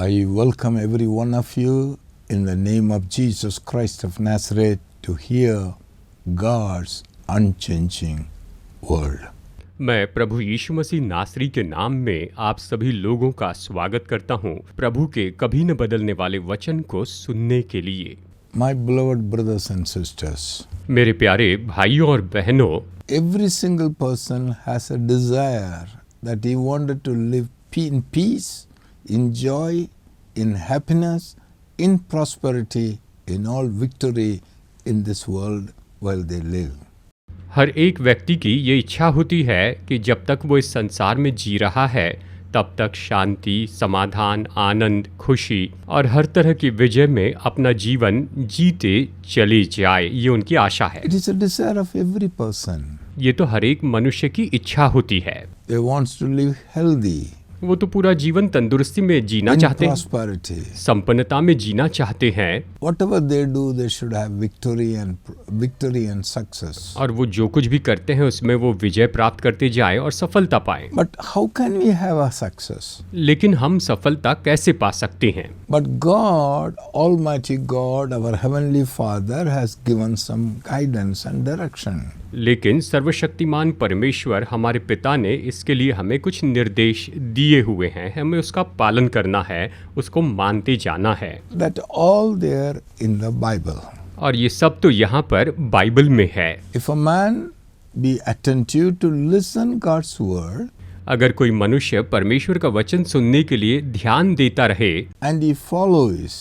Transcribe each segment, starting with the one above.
I welcome every one of you in the name of Jesus Christ of Nazareth to hear God's unchanging word. मैं प्रभु यीशु मसीह नासरी के नाम में आप सभी लोगों का स्वागत करता हूं प्रभु के कभी न बदलने वाले वचन को सुनने के लिए। My beloved brothers and sisters, मेरे प्यारे भाइयों और बहनों, every single person has a desire that he wanted to live in peace, in joy, in happiness, in prosperity, in all victory in this world while they live. हर एक व्यक्ति की ये इच्छा होती है कि जब तक वो इस संसार में जी रहा है तब तक शांति, समाधान, आनंद, खुशी और हर तरह की विजय में अपना जीवन जीते चले जाए, ये उनकी आशा है। It is a desire of every person. ये तो हर एक मनुष्य की इच्छा होती है। They wants to live healthy, वो तो पूरा जीवन तंदुरुस्ती में जीना in चाहते हैं, prosperity. संपन्नता में जीना चाहते हैं, Whatever they do, they should have victory and success. और वो जो कुछ भी करते हैं उसमें वो विजय प्राप्त करते जाएं और सफलता पाएं। But how can we have a success? लेकिन हम सफलता कैसे पा सकते हैं? But God, Almighty God, our Heavenly Father, has given some guidance and direction. लेकिन सर्वशक्तिमान परमेश्वर हमारे पिता ने इसके लिए हमें कुछ निर्देश दिए हुए हैं, हमें उसका पालन करना है, उसको मानते जाना है। That all there in the Bible. और ये सब तो यहाँ पर बाइबल में है। If a man be attentive to listen God's word, अगर कोई मनुष्य परमेश्वर का वचन सुनने के लिए ध्यान देता रहे and he follows,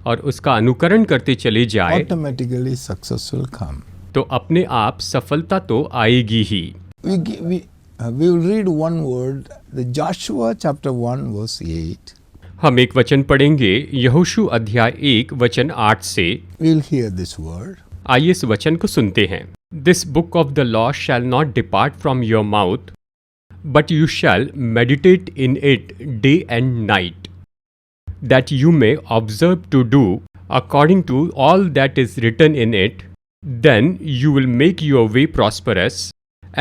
और उसका अनुकरण करते चले जाए, automatically success will come. तो अपने आप सफलता तो आएगी ही। We will read one word, the Joshua chapter 1 verse 8. हम एक वचन पढ़ेंगे, यहोशू अध्याय 1 वचन 8 से। We will hear this word. आइए इस वचन को सुनते हैं। This book of the law shall not depart from your mouth, but you shall meditate in it day and night, that you may observe to do according to all that is written in it. Then you will make your way prosperous,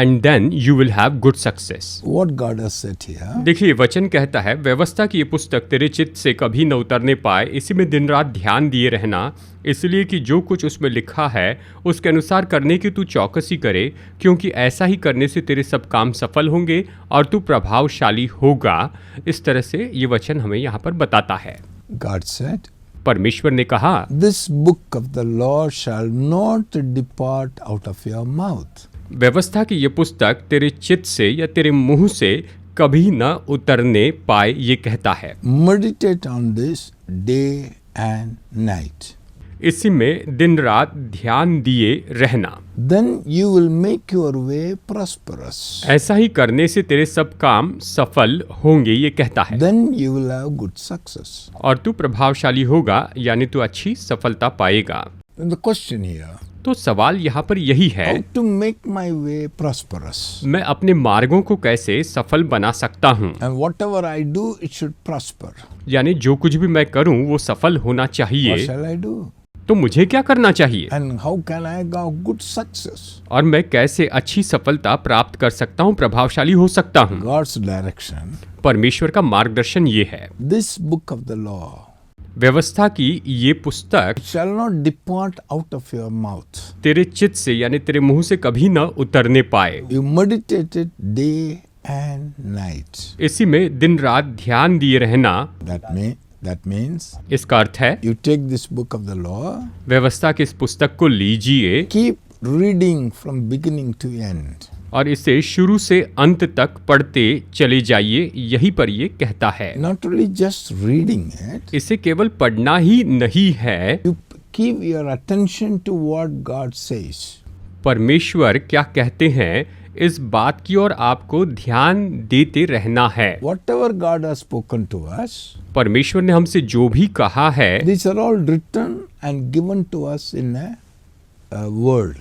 and then you will have good success. What God has said here. देखिए वचन कहता है, व्यवस्था की ये पुस्तक तेरे चित्त से कभी न उतरने पाए, इसी में दिन रात ध्यान दिए रहना, इसलिए कि जो कुछ उसमें लिखा है उसके अनुसार करने की तू चौकसी करे, क्योंकि ऐसा ही करने से तेरे सब काम सफल होंगे और तू प्रभावशाली होगा। इस तरह से ये वचन हमें यहाँ पर बताता है। God said, परमेश्वर ने कहा, This book of the law shall not depart out of your mouth. व्यवस्था की ये पुस्तक तेरे चित्त से या तेरे मुंह से कभी न उतरने पाए, ये कहता है। Meditate on this day and night. इसी में दिन रात ध्यान दिए रहना। Then you will make your way prosperous. ऐसा ही करने से तेरे सब काम सफल होंगे, ये कहता है। Then you will have good success. और तू प्रभावशाली होगा, यानी तू अच्छी सफलता पाएगा। And the question here, तो सवाल यहाँ पर यही है, how to make my way prosperous? मैं अपने मार्गों को कैसे सफल बना सकता हूँ, And whatever I do, it should prosper. यानी जो कुछ भी मैं करूँ वो सफल होना What चाहिए। shall I do? तो मुझे क्या करना चाहिए, And how can I have good success? और मैं कैसे अच्छी सफलता प्राप्त कर सकता हूँ, प्रभावशाली हो सकता हूँ। God's direction. परमेश्वर का मार्गदर्शन ये है। This book of the law व्यवस्था की ये पुस्तक shall not depart out of your mouth. तेरे चित्त से यानी तेरे मुंह से कभी न उतरने पाए। You meditate it day and night. इसी में दिन रात ध्यान दिए रहना। That means इसका अर्थ है, you take this book of the law, व्यवस्था की इस पुस्तक को लीजिए keep reading from beginning to end. और इसे शुरू से अंत तक पढ़ते चले जाइए, यही पर ये कहता है। Not only just reading it, इसे केवल पढ़ना ही नहीं है, you give your attention to what God says. परमेश्वर क्या कहते हैं इस बात की ओर आपको ध्यान देते रहना है। Whatever God has spoken to us, परमेश्वर ने हमसे जो भी कहा है, these are all written and given to us in a word.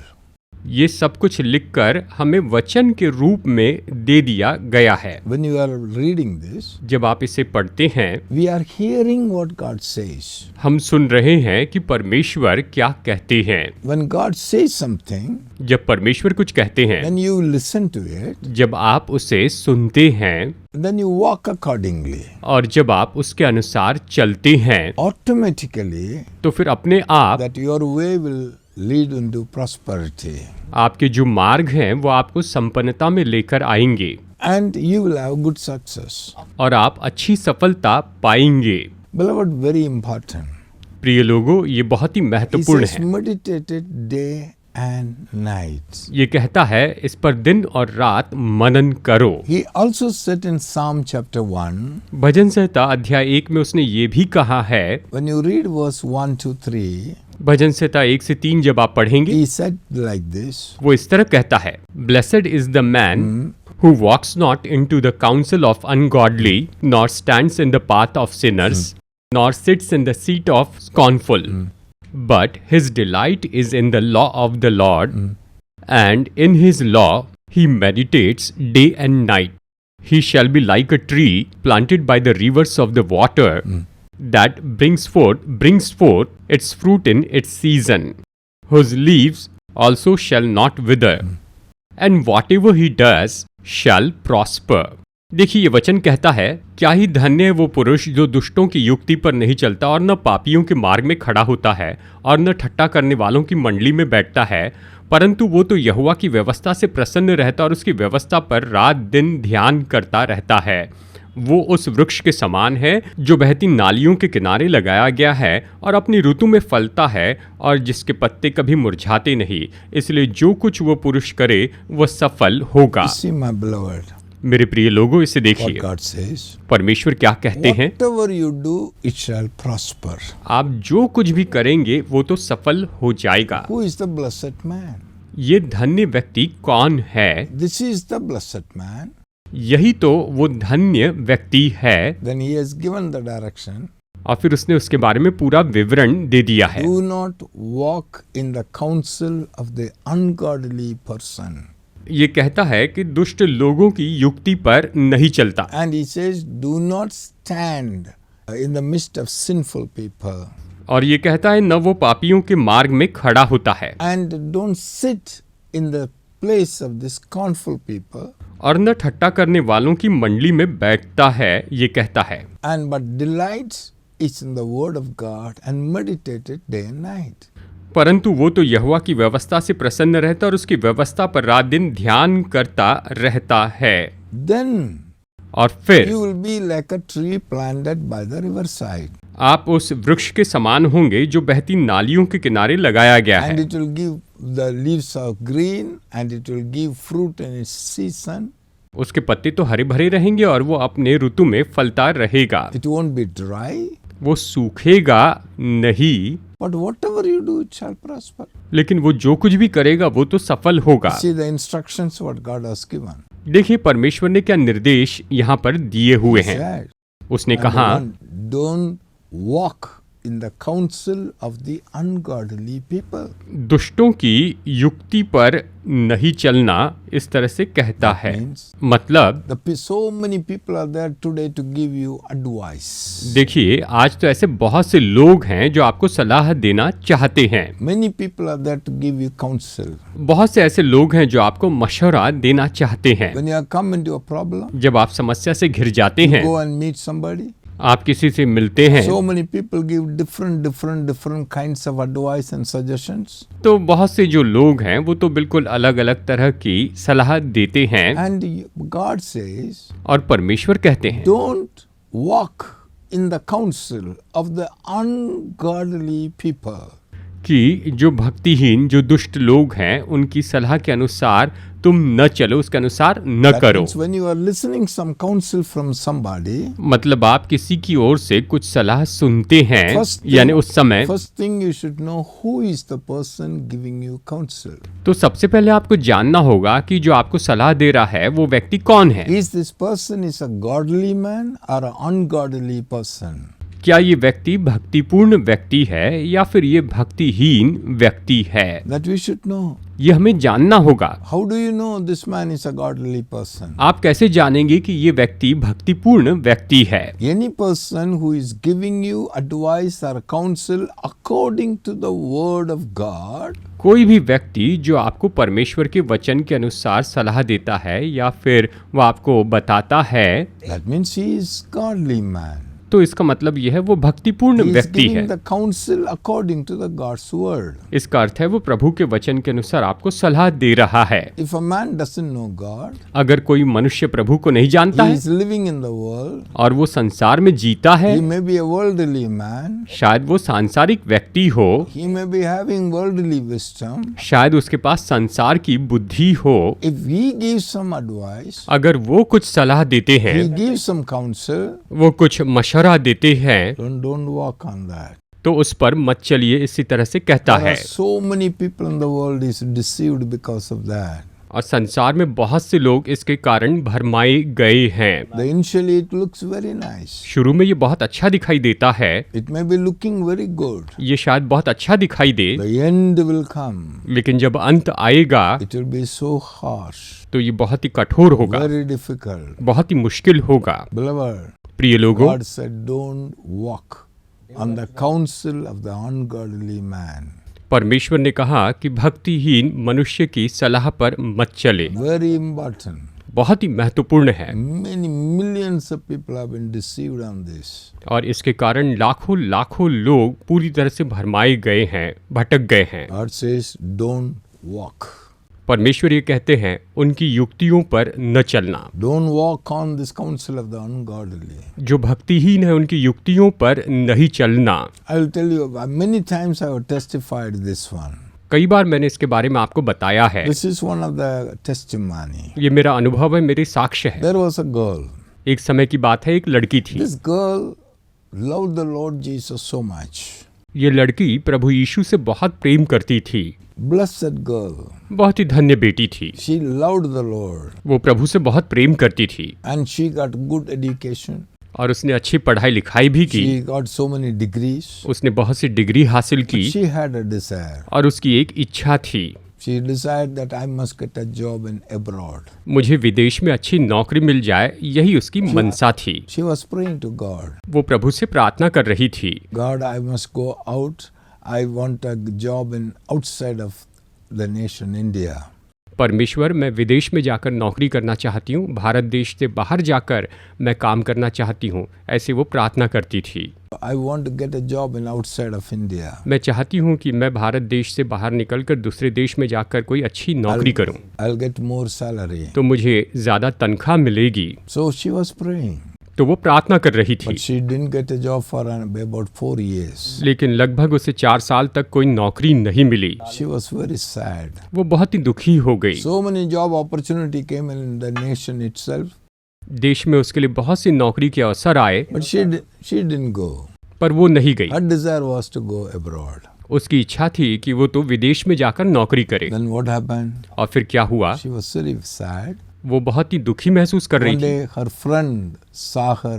ये सब कुछ लिखकर हमें वचन के रूप में दे दिया गया है। When you are reading this, जब आप इसे पढ़ते हैं, we are hearing what God says. हम सुन रहे हैं कि परमेश्वर क्या कहते हैं। When God says something, जब परमेश्वर कुछ कहते हैं, when you listen to it, जब आप उसे सुनते हैं, then you walk accordingly. और जब आप उसके अनुसार चलते हैं, Automatically, तो फिर अपने आप that your way will lead into prosperity. आपके जो मार्ग हैं वो आपको संपन्नता में लेकर आएंगे And you will have good success. और आप अच्छी सफलता पाएंगे। Beloved, very important. प्रिय लोगों, ये बहुत ही He महत्वपूर्ण says, है। meditated day and night. ये कहता है इस पर दिन और रात मनन करो। He also said in Psalm chapter 1, भजन संहिता अध्याय 1 में उसने ये भी कहा है, when you read verse 1 to 3, भजन संहिता 1 से 3 जब आप पढ़ेंगे, he said like this, वो इस तरह कहता है, Blessed is the man who walks not into the counsel of ungodly, nor stands in the path of sinners, nor sits in the seat of scornful. But his delight is in the law of the Lord, and in his law he meditates day and night. He shall be like a tree planted by the rivers of the water, that brings forth its fruit in its season, whose leaves also shall not wither, and whatever he does shall prosper. देखिए, ये वचन कहता है, क्या ही धन्य है वो पुरुष जो दुष्टों की युक्ति पर नहीं चलता और न पापियों के मार्ग में खड़ा होता है और न ठट्टा करने वालों की मंडली में बैठता है, परंतु वो तो यहोवा की व्यवस्था से प्रसन्न रहता और उसकी व्यवस्था पर रात दिन ध्यान करता रहता है। वो उस वृक्ष के समान है जो बहती नालियों के किनारे लगाया गया है और अपनी ऋतु में फलता है और जिसके पत्ते कभी मुरझाते नहीं। इसलिए जो कुछ वो पुरुष करे वो सफल होगा। you see, my beloved, मेरे प्रिय लोगों, इसे what देखिए, God says, परमेश्वर क्या कहते हैं, whatever you do, it shall prosper. आप जो कुछ भी करेंगे वो तो सफल हो जाएगा। Who is the blessed man? ये धन्य व्यक्ति कौन है? This is the blessed man. यही तो वो धन्य व्यक्ति है। Then he has given the direction. और फिर उसने उसके बारे में पूरा विवरण दे दिया है। Do not walk in the counsel of the ungodly person. ये कहता है कि दुष्ट लोगों की युक्ति पर नहीं चलता। And he says, do not stand in the midst of sinful people. और ये कहता है न वो पापियों के मार्ग में खड़ा होता है And don't sit in the place of the scornful people. और न ठट्टा करने वालों की मंडली में बैठता है। ये कहता है, And but delights is in the word of God and meditate it day and night. परंतु वो तो यहोवा की व्यवस्था से प्रसन्न रहता और उसकी व्यवस्था पर रात दिन ध्यान करता रहता है। Then और फिर you will be like a tree planted by the riverside. आप उस वृक्ष के समान होंगे जो बहती नालियों के किनारे लगाया गया And है। it will give, the leaves are green and it will give fruit in its season. उसके पत्ते तो हरे भरे रहेंगे और वो अपने ऋतु में फलता रहेगा। It won't be dry, वो सूखेगा नहीं, but whatever you do, it shall prosper. लेकिन वो जो कुछ भी करेगा वो तो सफल होगा। See the instructions what God has given. देखिए, परमेश्वर ने क्या निर्देश यहाँ पर दिए हुए He हैं। said, उसने number कहा, one, don't walk in the counsel of the ungodly people. दुष्टों की युक्ति पर नहीं चलना, इस तरह से कहता है। Means मतलब so many people are there today to give you advice. देखिए, आज तो ऐसे बहुत से लोग हैं जो आपको सलाह देना चाहते हैं। Many people are there to give you counsel. बहुत से ऐसे लोग हैं जो आपको मशवरा देना चाहते हैं। When you have come into a problem, जब आप समस्या से घिर जाते हैं, go and meet somebody. आप किसी से मिलते हैं, So many people give different kinds of advice and suggestions. तो बहुत से जो लोग हैं वो तो बिल्कुल अलग अलग तरह की सलाह देते हैं। And God says, और परमेश्वर कहते हैं, don't walk in the counsel of the ungodly people. कि जो भक्तिहीन, जो दुष्ट लोग हैं, उनकी सलाह के अनुसार तुम न चलो, उसके अनुसार न That करो। means when you are listening some counsel from somebody, मतलब आप किसी की ओर से कुछ सलाह सुनते हैं, first यानी उस समय first thing you should know who is the person giving you counsel. तो सबसे पहले आपको जानना होगा कि जो आपको सलाह दे रहा है वो व्यक्ति कौन है। Is this person is a godly man or an ungodly person? क्या ये व्यक्ति भक्तिपूर्ण व्यक्ति है या फिर ये भक्तिहीन व्यक्ति है? That we should know. ये हमें जानना होगा। How do you know this man is a godly person? आप कैसे जानेंगे कि ये व्यक्ति भक्तिपूर्ण व्यक्ति है? Any person who is giving you advice or counsel according to the word of God, कोई भी व्यक्ति जो आपको परमेश्वर के वचन के अनुसार सलाह देता है या फिर वो आपको बताता है, that means he is godly man. तो इसका मतलब यह है वो भक्तिपूर्ण He is व्यक्ति है। giving the counsel according to the God's word. इसका अर्थ है वो प्रभु के वचन के अनुसार आपको सलाह दे रहा है। If a man doesn't know God, अगर कोई मनुष्य प्रभु को नहीं जानता he है is living in the world, और वो संसार में जीता है, he may be a worldly man, शायद वो सांसारिक व्यक्ति हो, he may be having worldly wisdom. शायद उसके पास संसार की बुद्धि हो। If he gives some advice, अगर वो कुछ सलाह देते हैं, he gives some counsel, वो कुछ मशवरा देते हैं, don't walk on that. तो उस पर मत चलिए, इसी तरह से कहता There है। are so many people in the world is deceived because of that. और संसार में बहुत से लोग इसके कारण भरमाए गए हैं। The initially it looks very nice. शुरू में ये बहुत अच्छा दिखाई देता है, It may be looking very good. ये शायद बहुत अच्छा दिखाई दे, The end will come. लेकिन जब अंत आएगा It will be so harsh, तो ये बहुत ही कठोर होगा, very difficult. बहुत ही मुश्किल होगा। Beloved, प्रिय लोगों, God said, don't walk on the counsel of the ungodly man. परमेश्वर ने कहा कि भक्तिहीन मनुष्य की सलाह पर मत चले। Very important. बहुत ही महत्वपूर्ण है Many millions of people have been deceived on this. और इसके कारण लाखों लाखों लोग पूरी तरह से भरमाए गए हैं, भटक गए हैं। God says, don't walk. परमेश्वर ये कहते हैं उनकी युक्तियों पर न चलना। Don't walk on this counsel of the ungodly. जो भक्तिहीन है उनकी युक्तियों पर नहीं चलना। I will tell you, many times I have testified this one. कई बार मैंने इसके बारे में आपको बताया है। This is one of the testimony. ये मेरा अनुभव है, मेरे साक्ष्य है। There was a girl. एक समय की बात है, एक लड़की थी। This girl loved the Lord Jesus so much. ये लड़की प्रभु यीशु से बहुत प्रेम करती थी। Blessed girl. बहुत ही धन्य बेटी थी। She loved the Lord. वो प्रभु से बहुत प्रेम करती थी And she got good education. और उसने अच्छी पढ़ाई लिखाई भी की। She got so many degrees. उसने बहुत सी डिग्री हासिल की She had a desire. और उसकी एक इच्छा थी, She desired that I must get a job in abroad. मुझे विदेश में अच्छी नौकरी मिल जाए, यही उसकी मनसा थी। She was praying to God. वो प्रभु से प्रार्थना कर रही थी, God, I must go out. I want a job in outside of the nation India. परमेश्वर, मैं विदेश में जाकर नौकरी करना चाहती हूँ, भारत देश से बाहर जाकर मैं काम करना चाहती हूँ। ऐसे वो प्रार्थना करती थी। I want to get a job in outside of India. मैं चाहती हूँ कि मैं भारत देश से बाहर निकलकर दूसरे देश में जाकर कोई अच्छी नौकरी करूँ, I'll get more salary. तो मुझे ज़्यादा तनख्वाह मिलेगी। So she was praying. तो वो प्रार्थना कर रही थी, But she didn't get a job for about 4 years. लेकिन लगभग उसे 4 साल तक कोई नौकरी नहीं मिली। She was very sad. वो बहुत ही दुखी हो गई। So many job opportunity came in the nation itself. देश में उसके लिए बहुत सी नौकरी के अवसर आए, But she didn't go. पर वो नहीं गई। Her desire was to go abroad. उसकी इच्छा थी कि वो तो विदेश में जाकर नौकरी करे। Then what happened? और फिर क्या हुआ? She was very sad. वो बहुत ही दुखी महसूस कर रही One थी। day her friend saw her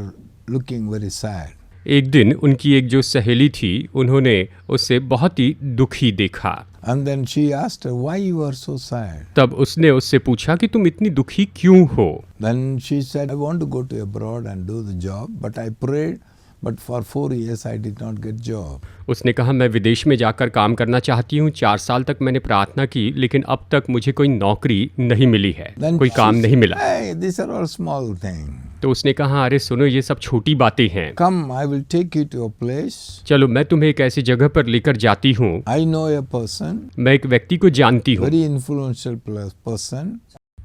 looking very sad. एक दिन उनकी एक जो सहेली थी, उन्होंने उसे बहुत ही दुखी देखा। And then she asked her, why you are so sad? तब उसने उससे पूछा कि तुम इतनी दुखी क्यों हो? Then she said, I want to go to abroad and do the job, but I prayed, but for 4 years I did not get job. उसने कहा, मैं विदेश में जाकर काम करना चाहती हूँ, 4 साल तक मैंने प्रार्थना की, लेकिन अब तक मुझे कोई नौकरी नहीं मिली है, Then कोई काम she नहीं said, मिला। hey, these are all small things. तो उसने कहा, अरे सुनो, ये सब छोटी बातें हैं। Come, I will take you to a place. चलो, मैं तुम्हें एक ऐसी जगह पर लेकर जाती हूँ। I know a person, मैं एक व्यक्ति को जानती हूँ very influential person.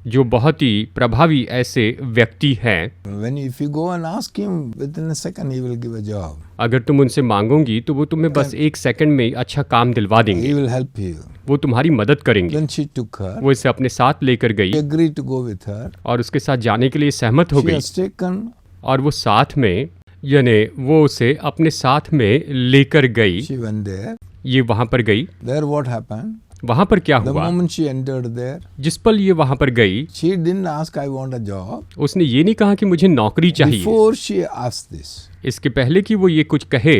जो बहुत ही प्रभावी ऐसे व्यक्ति हैं। When if you go and ask him, within a second he will give a job. अगर तुम उनसे मांगोगी तो वो तुम्हें बस 1 सेकंड में अच्छा काम दिलवा देंगे, He will help you. वो तुम्हारी मदद करेंगे। Then she took her. वो इसे अपने साथ लेकर गई He agreed to go with her. और उसके साथ जाने के लिए सहमत हो She गई। has taken. और वो साथ में, यानी वो उसे अपने साथ में लेकर गई। She went there. ये वहां पर गई। There what happened? वहां पर क्या The हुआ? moment she entered there, जिस पल ये वहां पर गई, she didn't ask, I want a job. उसने ये नहीं कहा कि मुझे नौकरी चाहिए। Before she asked this, इसके पहले कि वो ये कुछ कहे,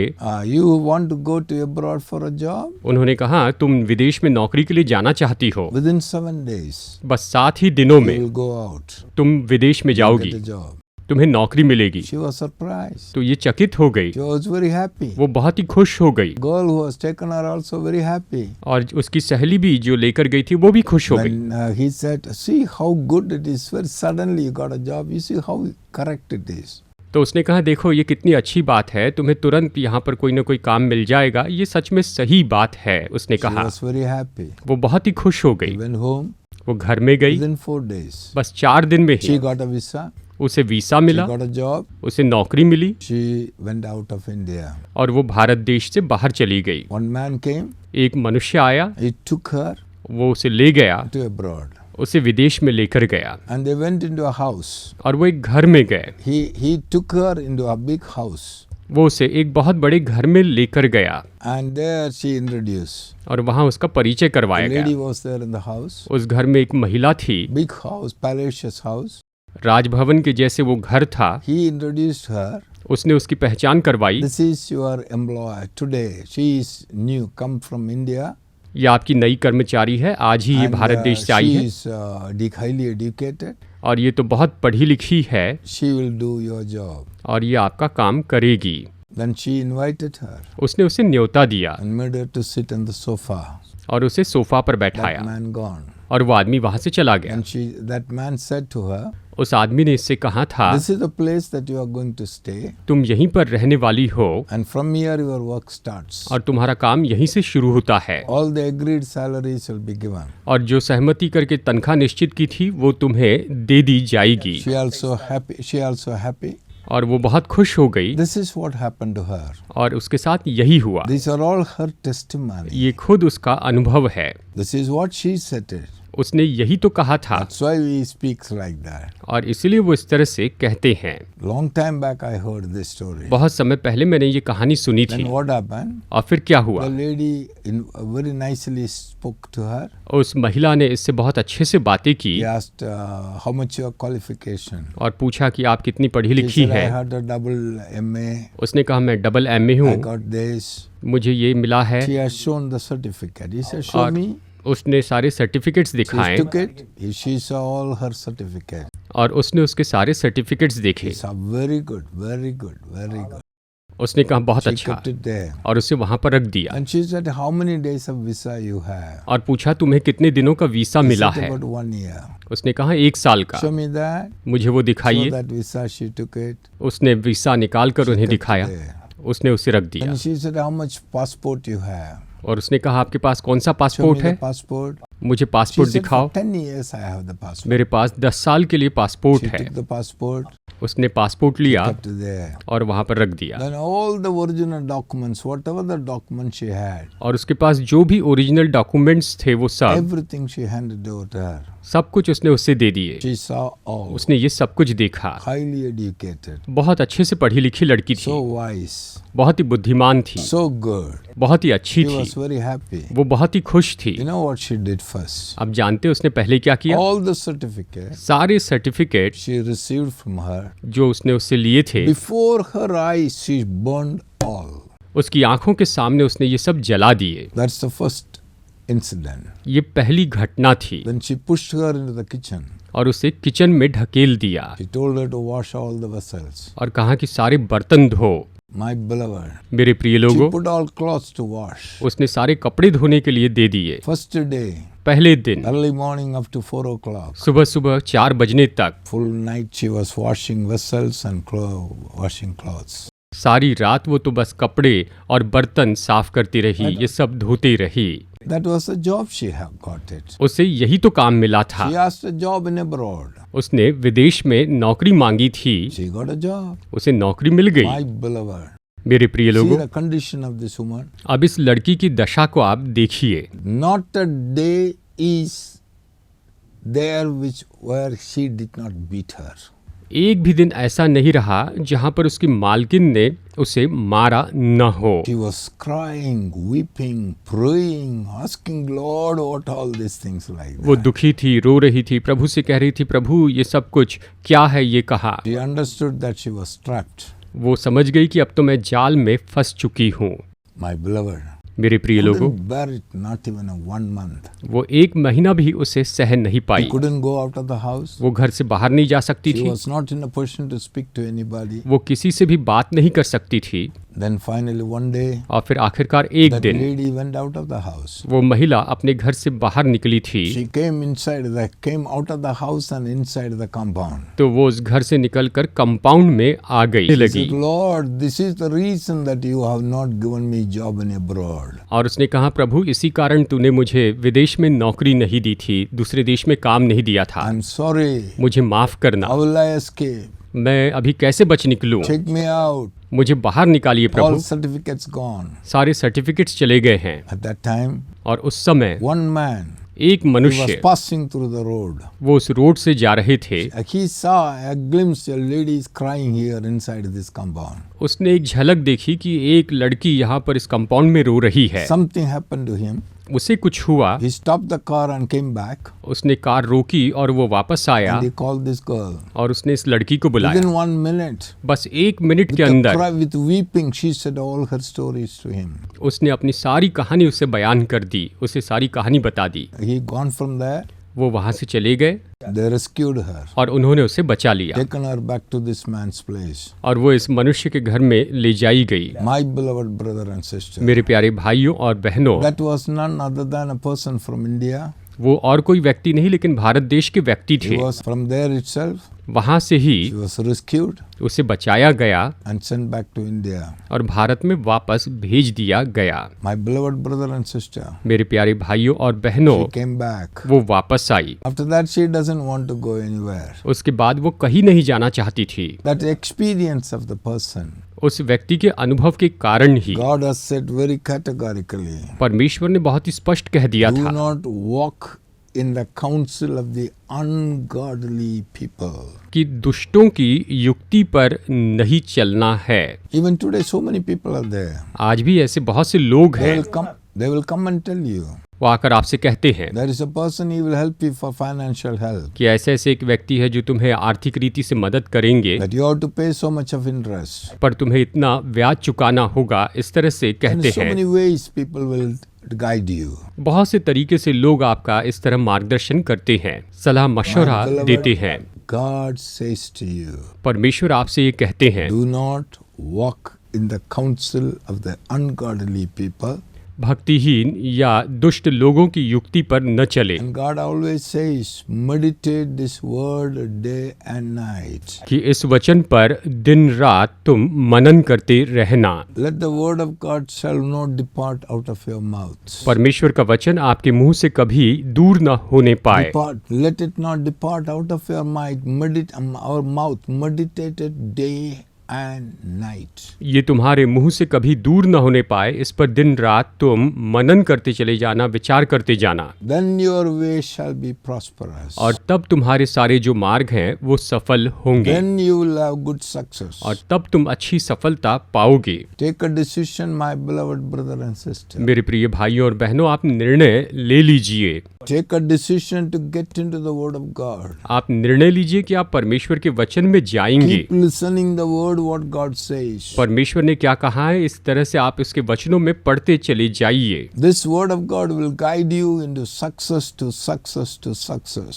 You want to go to abroad for a job? उन्होंने कहा तुम विदेश में नौकरी के लिए जाना चाहती हो, Within 7 days, बस 7 ही दिनों you में will go out, तुम विदेश में जाओगी, get a job. तुम्हें नौकरी मिलेगी। She was surprised. तो ये चकित हो गई, She was very happy. वो बहुत ही खुश हो गई, Girl who was taken her also very happy. और उसकी सहेली भी जो लेकर गई थी वो भी खुश हो गई। When he said, see how good it is, very suddenly you got a job, you see how correct it is. तो उसने कहा देखो ये कितनी अच्छी बात है, तुम्हें तुरंत यहाँ पर कोई ना कोई काम मिल जाएगा, ये सच में सही बात है। उसने She कहा was very happy. वो बहुत ही खुश हो She गई, went home वो घर में गई, within 4 days. बस 4 दिन में She he got a visa. उसे वीसा She मिला, got a job. उसे नौकरी मिली She went out of India. और वो भारत देश से बाहर चली गई। One man came. एक मनुष्य आया, He took her वो उसे ले गया, to abroad. उसे विदेश में लेकर गया And they went into a house. और वो एक घर में गए। He took her into a big house. वो उसे एक बहुत बड़े घर में लेकर गया And there she introduced. और वहाँ उसका परिचय The करवाया lady गया। was there in the house. उस घर में एक महिला थी, Big house, palatial house. Raj Bhavan के जैसे वो घर था। He introduced her. उसने उसकी पहचान करवाई, This is your employer today. She is new, come from India. ये आपकी नई कर्मचारी है, आज ही ये And, भारत देश से आई she है is highly educated. और ये तो बहुत पढ़ी लिखी है She will do your job. और ये आपका काम करेगी। Then she invited her उसने उसे न्योता दिया and made her to sit on the sofa. और उसे सोफा पर That बैठाया man gone. और वो आदमी वहां से चला गया। And that man said to her, उस आदमी ने इससे कहा था this is the place that you are going to stay. तुम यहीं पर रहने वाली हो And from here your work starts. और तुम्हारा काम यहीं से शुरू होता है All the agreed salaries will be given. और जो सहमति करके तनख्वाह निश्चित की थी वो तुम्हें दे दी जाएगी। She also happy. और वो बहुत खुश हो गई This is what happened to her. और उसके साथ यही हुआ। These are all her testimony. ये खुद उसका अनुभव है। This is what she said it. उसने यही तो कहा था That's why he speaks like that. और इसीलिए वो इस तरह से कहते हैं। Long time back I heard this story. बहुत समय पहले मैंने ये कहानी सुनी थी। Then what happened? और फिर क्या हुआ? The lady very nicely spoke to her. उस महिला ने इससे बहुत अच्छे से बातें की He asked how much your qualification. और पूछा कि आप कितनी पढ़ी She लिखी said I है। had a double MA. उसने कहा मैं डबल MA I हूँ, got this. मुझे ये मिला है। She has shown the certificate. He said, show और me. उसने सारे सर्टिफिकेट्स She दिखाए took it. She saw all her certificate. और उसने उसके सारे सर्टिफिकेट्स देखे। She saw very good, very good, very good. उसने कहा बहुत She अच्छा kept it there. और उसे वहां पर रख दिया And she said, how many days of visa you have? और पूछा तुम्हें कितने दिनों का वीसा He मिला said, है? about 1 year. उसने कहा 1 साल का। Show me that. मुझे वो So दिखाइए। that visa she took it. उसने वीसा निकाल कर उन्हें kept दिखाया, there. उसने उसे रख दिया And she said, how much passport you have? और उसने कहा आपके पास कौन सा Show me पासपोर्ट the है? passport. मुझे She पासपोर्ट said, दिखाओ। for 10 years I have the passport. मेरे पास 10 साल के लिए पासपोर्ट She है। took the passport, उसने पासपोर्ट लिया kept it there. और वहां पर रख दिया Then all the original documents, whatever the documents she had, और उसके पास जो भी ओरिजिनल डॉक्यूमेंट्स थे वो सब everything she handed over to her. सब कुछ उसने उससे दे दिए। She saw all. उसने ये सब कुछ देखा। Highly educated, बहुत अच्छे से पढ़ी लिखी लड़की so थी, wise, बहुत ही बुद्धिमान थी, so good. बहुत ही अच्छी She थी, was very happy. वो बहुत ही खुश थी। You know what she did first? अब जानते उसने पहले क्या किया? All the certificates सारे certificate she received from her, जो उसने उससे लिए थे before her eyes, she burned all. उसकी आंखों के सामने उसने ये सब जला दिए। That's the first incident. ये पहली घटना थी Then she pushed her into the kitchen. और उसे किचन में ढकेल दिया She told her to wash all the vessels. और कहा कि सारे बर्तन धो। My beloved. मेरे प्रिय She लोगों, put all clothes to wash. उसने सारे कपड़े धोने के लिए दे दिए। First day, पहले दिन early morning up to 4 o'clock. सुबह सुबह 4 बजने तक Full night she was washing vessels and washing clothes. सारी रात वो तो बस कपड़े और बर्तन साफ करती रही, ये सब धोती रही। That was the job she have got it. उसे यही तो काम मिला था। She asked a job in abroad. उसने विदेश में नौकरी मांगी थी, She got a job. उसे नौकरी मिल गई। My beloved. मेरे प्रिय See लोगों, the condition of this woman. अब इस लड़की की दशा को आप देखिए। Not a day is there where she did not beat her. एक भी दिन ऐसा नहीं रहा जहां पर उसकी मालकिन ने उसे मारा न हो। She was crying, weeping, praying, asking Lord what all these things like वो that. दुखी थी, रो रही थी, प्रभु से कह रही थी, प्रभु ये सब कुछ क्या है ये कहा। She understood that she was trapped. वो समझ गई कि अब तो मैं जाल में फंस चुकी हूँ। My beloved, मेरे प्रिय लोगों, couldn't bear it, not even a 1 month. वो 1 महीना भी उसे सहन नहीं He pi. couldn't go out of the house. वो घर से बाहर नहीं जा सकती She थी, was not in a position to speak to anybody. वो किसी से भी बात नहीं कर सकती थी। Then finally one day, और फिर आखिरकार एक that दिन lady went out of the house. वो महिला अपने घर से बाहर निकली थी। She came out of the house and inside the compound. तो वो उस घर से निकलकर कंपाउंड में आ गई She लगी said, Lord, this is the reason that you have not given me job in abroad. और उसने कहा, प्रभु इसी कारण तूने मुझे विदेश में नौकरी नहीं दी थी, दूसरे देश में काम नहीं दिया था। I'm sorry. मुझे माफ करना, How will I escape? मैं अभी कैसे बच निकलूं? Take me out. मुझे बाहर निकालिए All प्रभु। certificates gone. सारे सर्टिफिकेट्स चले गए हैं। At that time, और उस समय one man, एक he was मनुष्य passing through the road. वो उस रोड से जा रहे थे। He saw a glimpse, a lady is crying here inside this compound. उसने एक झलक देखी कि एक लड़की यहाँ पर इस कंपाउंड में रो रही है। Something happened to him. उसे कुछ हुआ, He stopped the car and came back. उसने कार रोकी और वो वापस आया And he called this girl. और उसने इस लड़की को बुलाया। Within 1 minute, बस 1 मिनट with के a अंदर cry, with weeping, she said all her stories to him. उसने अपनी सारी कहानी उसे बयान कर दी, उसे सारी कहानी बता दी। He gone from there. वो वहाँ से चले गए They rescued her, और उन्होंने उसे बचा लिया taken her back to this man's place. और वो इस मनुष्य के घर में ले जाई गई। My beloved brother and sister, मेरे प्यारे भाइयों और बहनों, that was none other than a person from India. वो और कोई व्यक्ति नहीं लेकिन भारत देश के व्यक्ति He थे। was from there itself. वहाँ से ही She was rescued उसे बचाया गया and sent back to India. और भारत में वापस भेज दिया गया। My beloved brother and sister, मेरे प्यारे भाइयों और बहनों, she came back. वो वापस आई। After that, she doesn't want to go anywhere. उसके बाद वो कहीं नहीं जाना चाहती थी। That experience of the person, उस व्यक्ति के अनुभव के कारण ही God has said very categorically, परमेश्वर ने बहुत ही स्पष्ट कह दिया do था not walk in the counsel of the ungodly people. कि दुष्टों की युक्ति पर नहीं चलना है। Even today, so many people are there. आज भी ऐसे बहुत से लोग They हैं, will come and tell you, वो आकर आपसे कहते हैं there is a person, he will help you for financial help, कि ऐसे ऐसे एक व्यक्ति है जो तुम्हें आर्थिक रीति से मदद करेंगे, that you have to pay so much of interest. पर तुम्हें इतना ब्याज चुकाना होगा। इस तरह से In कहते so many हैं। ways, people will guide you. बहुत से तरीके से लोग आपका इस तरह मार्गदर्शन करते हैं, सलाह मशवरा My beloved, देते हैं। God says to you, परमेश्वर आपसे ये कहते हैं, do not walk in the counsel of the ungodly people. भक्तिहीन या दुष्ट लोगों की युक्ति पर न चले। And God always says, meditate this word day and night. कि इस वचन पर दिन रात तुम मनन करते रहना। Let the word of God shall not depart out of your mouth. परमेश्वर का वचन आपके मुंह से कभी दूर न होने पाए। Let it not depart out of your mind. Our mouth, meditate it day and night. ये तुम्हारे मुंह से कभी दूर न होने पाए, इस पर दिन रात तुम मनन करते चले जाना, विचार करते जाना। Then your way shall be prosperous. और तब तुम्हारे सारे जो मार्ग हैं वो सफल होंगे। Then you will have good success. और तब तुम अच्छी सफलता पाओगे। Take a decision, my beloved brother and sister. मेरे प्रिय भाइयों और बहनों, आप निर्णय ले लीजिए। Take a decision to get into the word of God. आप निर्णय लीजिए कि आप परमेश्वर के वचन में जाएंगे। Keep listening the word what God says. परमेश्वर ने क्या कहा है, इस तरह से आप इसके वचनों में पढ़ते चले जाइए। This word of God will guide you into success to success to success.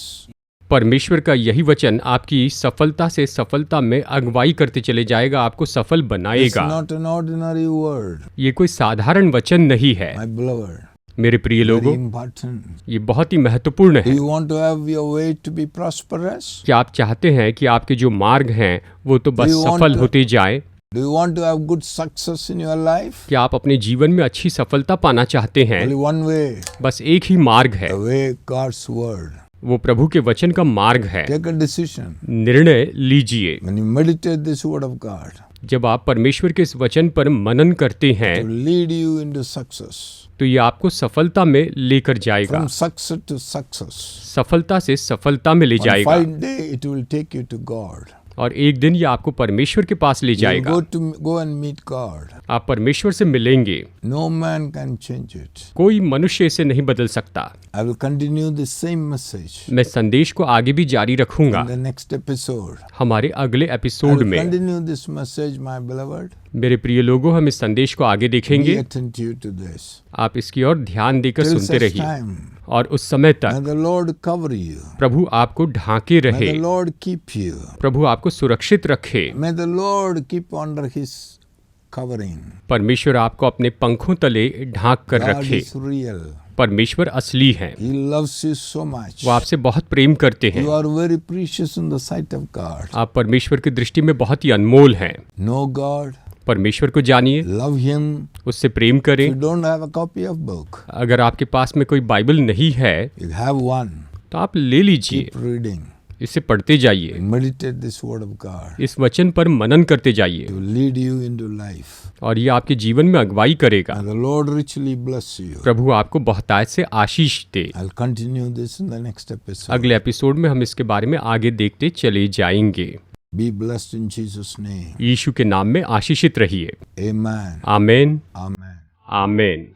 परमेश्वर का यही वचन आपकी सफलता से सफलता में अगुवाई करते चले जाएगा, आपको सफल It's बनाएगा। not an ordinary word, ये कोई साधारण वचन नहीं है। my beloved. मेरे प्रिय Very लोगों, important. ये बहुत ही महत्वपूर्ण Do है। you want to have your way to be prosperous? क्या आप चाहते हैं कि आपके जो मार्ग हैं वो तो बस Do you want सफल to- होते जाएं? Do you want to have good success in your life? क्या आप अपने जीवन में अच्छी सफलता पाना चाहते हैं? Only one way, बस एक ही मार्ग है, the way God's word. वो प्रभु के वचन का मार्ग है। Take a decision. निर्णय लीजिए। When you meditate this word of God, जब आप परमेश्वर के इस वचन पर मनन करते it हैं will lead you into success. तो ये आपको सफलता में लेकर जाएगा, From success to success. सफलता से सफलता में ले On जाएगा। final day, it will take you to God. और एक दिन ये आपको परमेश्वर के पास ले You'll जाएगा। go and meet God. आप परमेश्वर से मिलेंगे। No man can change it. कोई मनुष्य इसे नहीं बदल सकता। I will continue the same message मैं संदेश को आगे भी जारी रखूंगा in the next episode. हमारे अगले I एपिसोड will में। continue this message, my beloved. मेरे प्रिय लोगों, हम इस संदेश को आगे Be देखेंगे। attentive to this. आप इसकी ओर ध्यान देकर Till सुनते such रहिए time, और उस समय may तक the Lord cover you. प्रभु आपको ढांके May रहे, the Lord keep you. प्रभु आपको सुरक्षित रखे। May the Lord keep under His covering. परमेश्वर आपको अपने पंखों तले ढांक कर God रखे। is real. परमेश्वर असली हैं। He loves you so much. वो आपसे बहुत प्रेम करते हैं। You are very precious in the sight of God. आप परमेश्वर की दृष्टि में बहुत ही अनमोल हैं। Know God. परमेश्वर को जानिए, Love Him. उससे प्रेम If करें। you don't have a copy of book, अगर आपके पास में कोई बाइबल नहीं है you have one. तो आप ले लीजिए, Keep reading. इसे पढ़ते जाइए, Meditate this word of God. इस वचन पर मनन करते जाइए It will lead you into life. और ये आपके जीवन में अगुवाई करेगा। May the Lord richly bless you. प्रभु आपको बहुतायत से आशीष दे। I'll continue this in the next episode. अगले एपिसोड में हम इसके बारे में आगे देखते चले जाएंगे। Be blessed in Jesus' name. यीशु के नाम में आशीषित रहिए। Amen. आमीन, Amen. आमीन।